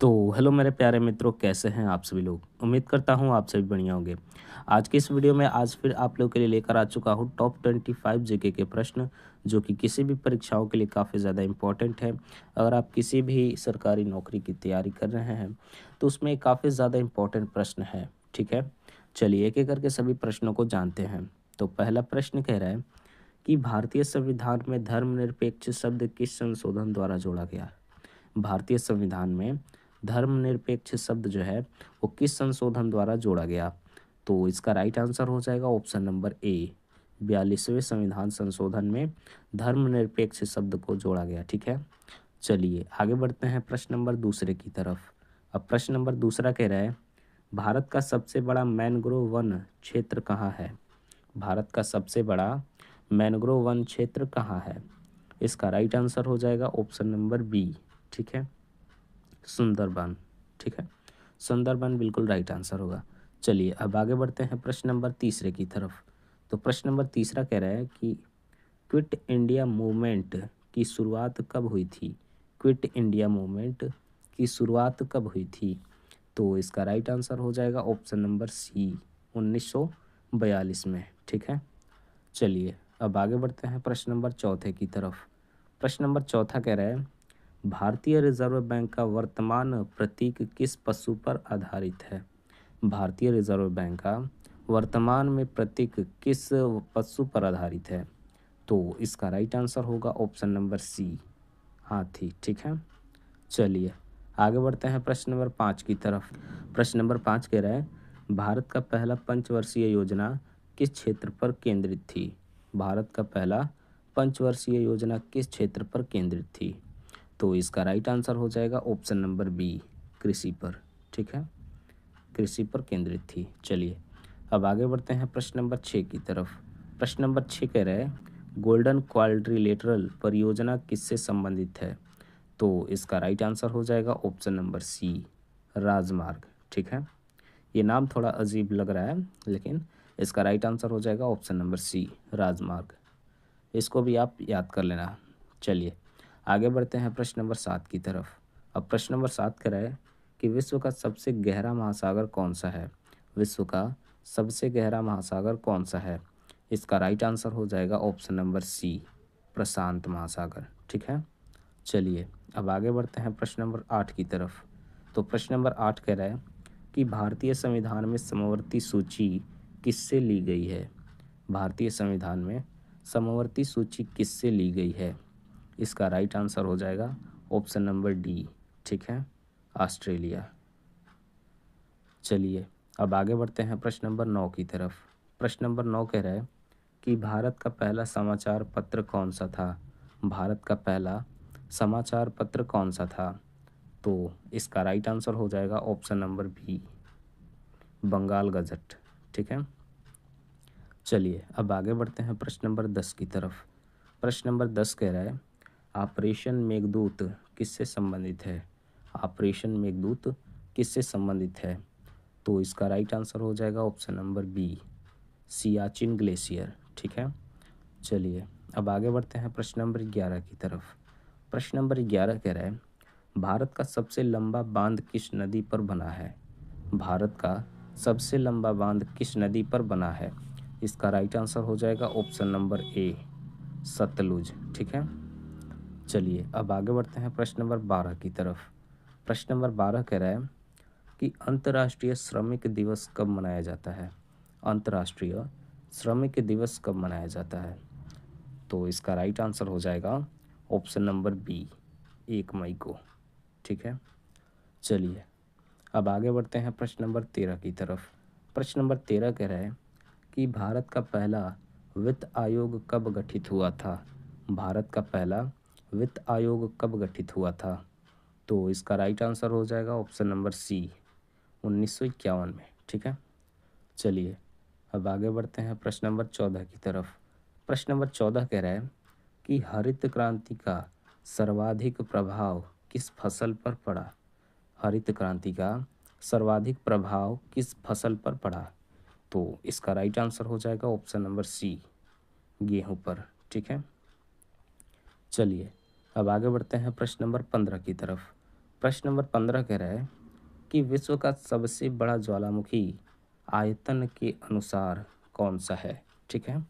तो हेलो मेरे प्यारे मित्रों, कैसे हैं आप सभी लोग। उम्मीद करता हूं आप सभी बढ़िया होंगे। आज की इस वीडियो में आज फिर आप लोगों के लिए लेकर आ चुका हूं टॉप 25 जीके के प्रश्न, जो कि किसी भी परीक्षाओं के लिए काफ़ी ज़्यादा इंपॉर्टेंट है। अगर आप किसी भी सरकारी नौकरी की तैयारी कर रहे हैं तो उसमें काफ़ी ज़्यादा इंपॉर्टेंट प्रश्न है। ठीक है, चलिए एक एक करके सभी प्रश्नों को जानते हैं। तो पहला प्रश्न कह रहा है कि भारतीय संविधान में धर्मनिरपेक्ष शब्द किस संशोधन द्वारा जोड़ा गया। भारतीय संविधान में धर्मनिरपेक्ष शब्द जो है वो किस संशोधन द्वारा जोड़ा गया। तो इसका राइट आंसर हो जाएगा ऑप्शन नंबर ए, 42वें संविधान संशोधन में धर्मनिरपेक्ष शब्द को जोड़ा गया। ठीक है, चलिए आगे बढ़ते हैं प्रश्न नंबर दूसरे की तरफ। अब प्रश्न नंबर दूसरा कह रहा है, भारत का सबसे बड़ा मैनग्रोव वन क्षेत्र कहाँ है। भारत का सबसे बड़ा मैनग्रोव वन क्षेत्र कहाँ है। इसका राइट आंसर हो जाएगा ऑप्शन नंबर बी। ठीक है, सुंदरबन। ठीक है, सुंदरबन बिल्कुल राइट आंसर होगा। चलिए अब आगे बढ़ते हैं प्रश्न नंबर तीसरे की तरफ। तो प्रश्न नंबर तीसरा कह रहा है कि क्विट इंडिया मूवमेंट की शुरुआत कब हुई थी। क्विट इंडिया मूवमेंट की शुरुआत कब हुई थी। तो इसका राइट आंसर हो जाएगा ऑप्शन नंबर सी, 1942 में। ठीक है, चलिए अब आगे बढ़ते हैं प्रश्न नंबर चौथे की तरफ। प्रश्न नंबर चौथा कह रहा है, भारतीय रिजर्व बैंक का वर्तमान प्रतीक किस पशु पर आधारित है। भारतीय रिजर्व बैंक का वर्तमान में प्रतीक किस पशु पर आधारित है। तो इसका राइट आंसर होगा ऑप्शन नंबर सी, हाथी। ठीक है, चलिए आगे बढ़ते हैं प्रश्न नंबर 5 की तरफ। प्रश्न नंबर 5 कह रहा है, भारत का पहला पंचवर्षीय योजना किस क्षेत्र पर केंद्रित थी। भारत का पहला पंचवर्षीय योजना किस क्षेत्र पर केंद्रित थी। तो इसका राइट आंसर हो जाएगा ऑप्शन नंबर बी, कृषि पर। ठीक है, कृषि पर केंद्रित थी। चलिए अब आगे बढ़ते हैं प्रश्न नंबर 6 की तरफ। प्रश्न नंबर 6 कह रहा है, गोल्डन क्वाड्रिलेटरल परियोजना किससे संबंधित है। तो इसका राइट आंसर हो जाएगा ऑप्शन नंबर सी, राजमार्ग। ठीक है, ये नाम थोड़ा अजीब लग रहा है लेकिन इसका राइट आंसर हो जाएगा ऑप्शन नंबर सी, राजमार्ग। इसको भी आप याद कर लेना। चलिए आगे बढ़ते हैं प्रश्न नंबर 7 की तरफ। अब प्रश्न नंबर 7 कह रहा है कि विश्व का सबसे गहरा महासागर कौन सा है। विश्व का सबसे गहरा महासागर कौन सा है। इसका राइट आंसर हो जाएगा ऑप्शन नंबर सी, प्रशांत महासागर। ठीक है, चलिए अब आगे बढ़ते हैं प्रश्न नंबर 8 की तरफ। तो प्रश्न नंबर 8 कह रहा है कि भारतीय संविधान में समवर्ती सूची किससे ली गई है। भारतीय संविधान में समवर्ती सूची किससे ली गई है। इसका राइट आंसर हो जाएगा ऑप्शन नंबर डी। ठीक है, ऑस्ट्रेलिया। चलिए अब आगे बढ़ते हैं प्रश्न नंबर 9 की तरफ। प्रश्न नंबर 9 कह रहा है कि भारत का पहला समाचार पत्र कौन सा था। भारत का पहला समाचार पत्र कौन सा था। तो इसका राइट आंसर हो जाएगा option number B, Bengal gazette. ठीक है, चलिए अब आगे बढ़ते हैं प्रश्न नंबर 10 की तरफ। प्रश्न नंबर 10 कह रहा है, ऑपरेशन मेघदूत किससे संबंधित है। ऑपरेशन मेघदूत किससे संबंधित है। तो इसका राइट आंसर हो जाएगा option number B, Siachen glacier. ठीक है, चलिए अब आगे बढ़ते हैं प्रश्न नंबर 11 की तरफ। प्रश्न नंबर 11 कह रहा है, भारत का सबसे लंबा बांध किस नदी पर बना है। भारत का सबसे लंबा बांध किस नदी पर बना है। इसका राइट आंसर हो जाएगा ऑप्शन नंबर ए, सतलुज। ठीक है, चलिए अब आगे बढ़ते हैं प्रश्न नंबर 12 की तरफ। प्रश्न नंबर 12 कह रहा है कि अंतर्राष्ट्रीय श्रमिक दिवस कब मनाया जाता है। अंतर्राष्ट्रीय श्रमिक दिवस कब मनाया जाता है। तो इसका राइट आंसर हो जाएगा ऑप्शन नंबर बी, 1 मई को। ठीक है, चलिए अब आगे बढ़ते हैं प्रश्न नंबर 13 की तरफ। प्रश्न नंबर 13 कह रहा है कि भारत का पहला वित्त आयोग कब गठित हुआ था। भारत का पहला वित्त आयोग कब गठित हुआ था। तो इसका राइट आंसर हो जाएगा ऑप्शन नंबर सी, 1951 में। ठीक है, चलिए अब आगे बढ़ते हैं प्रश्न नंबर 14 की तरफ। प्रश्न नंबर 14 कह रहा है कि हरित क्रांति का सर्वाधिक प्रभाव किस फसल पर पड़ा। हरित क्रांति का सर्वाधिक प्रभाव किस फसल पर पड़ा। तो इसका राइट आंसर हो जाएगा ऑप्शन नंबर सी, गेहूं पर। ठीक है, चलिए अब आगे बढ़ते हैं प्रश्न नंबर 15 की तरफ। प्रश्न नंबर 15 कह रहा है कि विश्व का सबसे बड़ा ज्वालामुखी आयतन के अनुसार कौन सा है। ठीक है,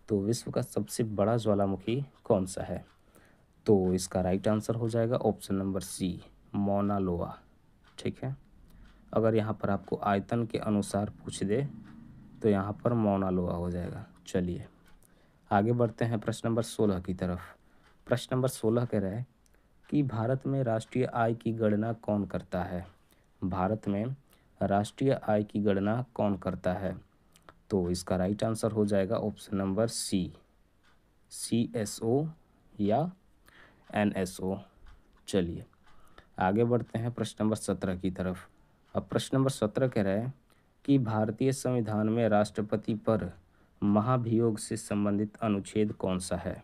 तो विश्व का सबसे बड़ा ज्वालामुखी कौन सा है, तो इसका राइट आंसर हो जाएगा ऑप्शन नंबर सी, मौना लोआ। ठीक है, अगर यहाँ पर आपको आयतन के अनुसार पूछ दे तो यहाँ पर मौना लोआ हो जाएगा। चलिए आगे बढ़ते हैं प्रश्न नंबर 16 की तरफ। प्रश्न नंबर 16 कह रहा है कि भारत में राष्ट्रीय आय की गणना कौन करता है। भारत में राष्ट्रीय आय की गणना कौन करता है, तो इसका राइट आंसर हो जाएगा ऑप्शन नंबर सी, CSO या NSO। चलिए आगे बढ़ते हैं प्रश्न नंबर 17 की तरफ। अब प्रश्न नंबर 17 कह रहा है कि भारतीय संविधान में राष्ट्रपति पर महाभियोग से संबंधित अनुच्छेद कौन सा है,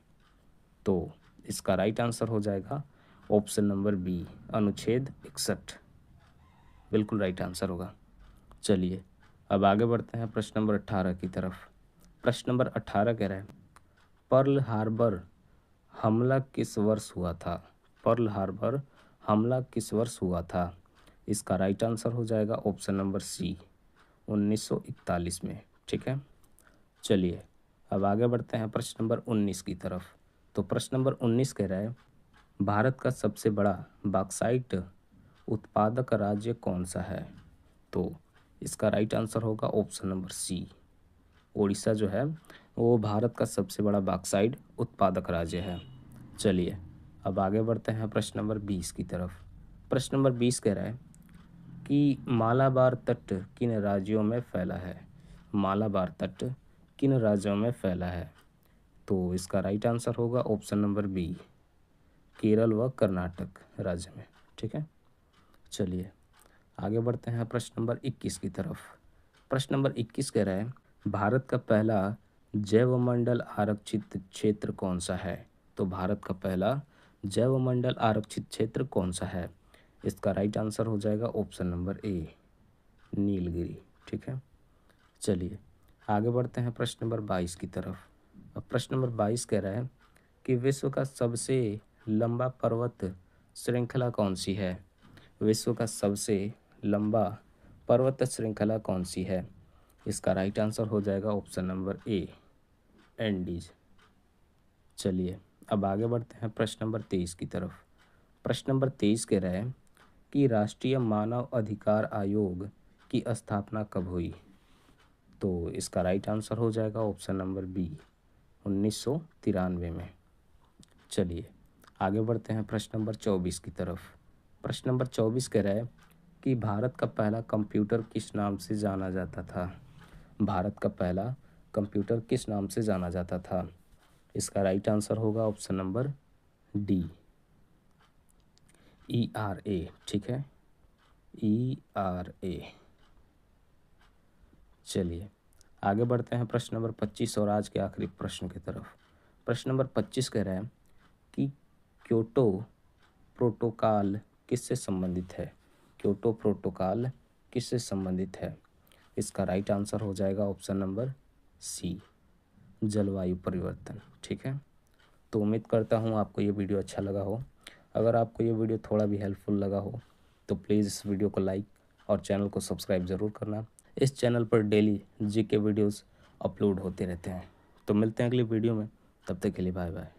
तो इसका राइट आंसर हो जाएगा ऑप्शन नंबर बी, अनुच्छेद 61। बिल्कुल राइट आंसर होगा। चलिए अब आगे बढ़ते हैं प्रश्न नंबर 18 की तरफ। प्रश्न नंबर 18 कह रहा है पर्ल हार्बर हमला किस वर्ष हुआ था। पर्ल हार्बर हमला किस वर्ष हुआ था, इसका राइट आंसर हो जाएगा ऑप्शन नंबर सी, 1941 में। ठीक है, चलिए अब आगे बढ़ते हैं प्रश्न नंबर 19 की तरफ। तो प्रश्न नंबर 19 कह रहा है भारत का सबसे बड़ा बॉक्साइट उत्पादक राज्य कौन सा है, तो इसका राइट आंसर होगा ऑप्शन नंबर सी, उड़ीसा जो है वो भारत का सबसे बड़ा बॉक्साइट उत्पादक राज्य है। चलिए अब आगे बढ़ते हैं प्रश्न नंबर 20 की तरफ। प्रश्न नंबर 20 कह रहा है कि मालाबार तट किन राज्यों में फैला है। मालाबार तट किन राज्यों में फैला है, तो इसका राइट आंसर होगा ऑप्शन नंबर बी, केरल व कर्नाटक राज्य में। ठीक है, चलिए आगे बढ़ते हैं प्रश्न नंबर 21 की तरफ। प्रश्न नंबर 21 कह रहा है भारत का पहला जैवमंडल आरक्षित क्षेत्र कौन सा है, तो भारत का पहला जैवमंडल आरक्षित क्षेत्र कौन सा है, इसका राइट आंसर हो जाएगा ऑप्शन नंबर ए, नीलगिरी। ठीक है, चलिए आगे बढ़ते हैं प्रश्न नंबर 22 की तरफ। अब प्रश्न नंबर 22 कह रहा है कि विश्व का सबसे लंबा पर्वत श्रृंखला कौन सी है। विश्व का सबसे लंबा पर्वत श्रृंखला कौन सी है, इसका राइट आंसर हो जाएगा ऑप्शन नंबर ए, एंडीज। चलिए अब आगे बढ़ते हैं प्रश्न नंबर 23 की तरफ। प्रश्न नंबर 23 कह रहा है कि राष्ट्रीय मानव अधिकार आयोग की स्थापना कब हुई, तो इसका राइट आंसर हो जाएगा ऑप्शन नंबर बी, 1993 में। चलिए आगे बढ़ते हैं प्रश्न नंबर 24 की तरफ। प्रश्न नंबर 24 कह रहा है कि भारत का पहला कंप्यूटर किस नाम से जाना जाता था। भारत का पहला कंप्यूटर किस नाम से जाना जाता था, इसका राइट आंसर होगा ऑप्शन नंबर डी, ERA। ठीक है, ERA। चलिए आगे बढ़ते हैं प्रश्न नंबर 25 और आज के आखिरी प्रश्न की तरफ। प्रश्न नंबर 25 कह रहा है कि क्योटो प्रोटोकॉल किससे संबंधित है। क्योटो प्रोटोकॉल किससे संबंधित है, इसका राइट आंसर हो जाएगा ऑप्शन नंबर सी, जलवायु परिवर्तन। ठीक है, तो उम्मीद करता हूँ आपको ये वीडियो अच्छा लगा हो। अगर आपको ये वीडियो थोड़ा भी हेल्पफुल लगा हो तो प्लीज़ इस वीडियो को लाइक और चैनल को सब्सक्राइब ज़रूर करना। इस चैनल पर डेली जीके वीडियोस अपलोड होते रहते हैं। तो मिलते हैं अगली वीडियो में, तब तक के लिए बाय बाय।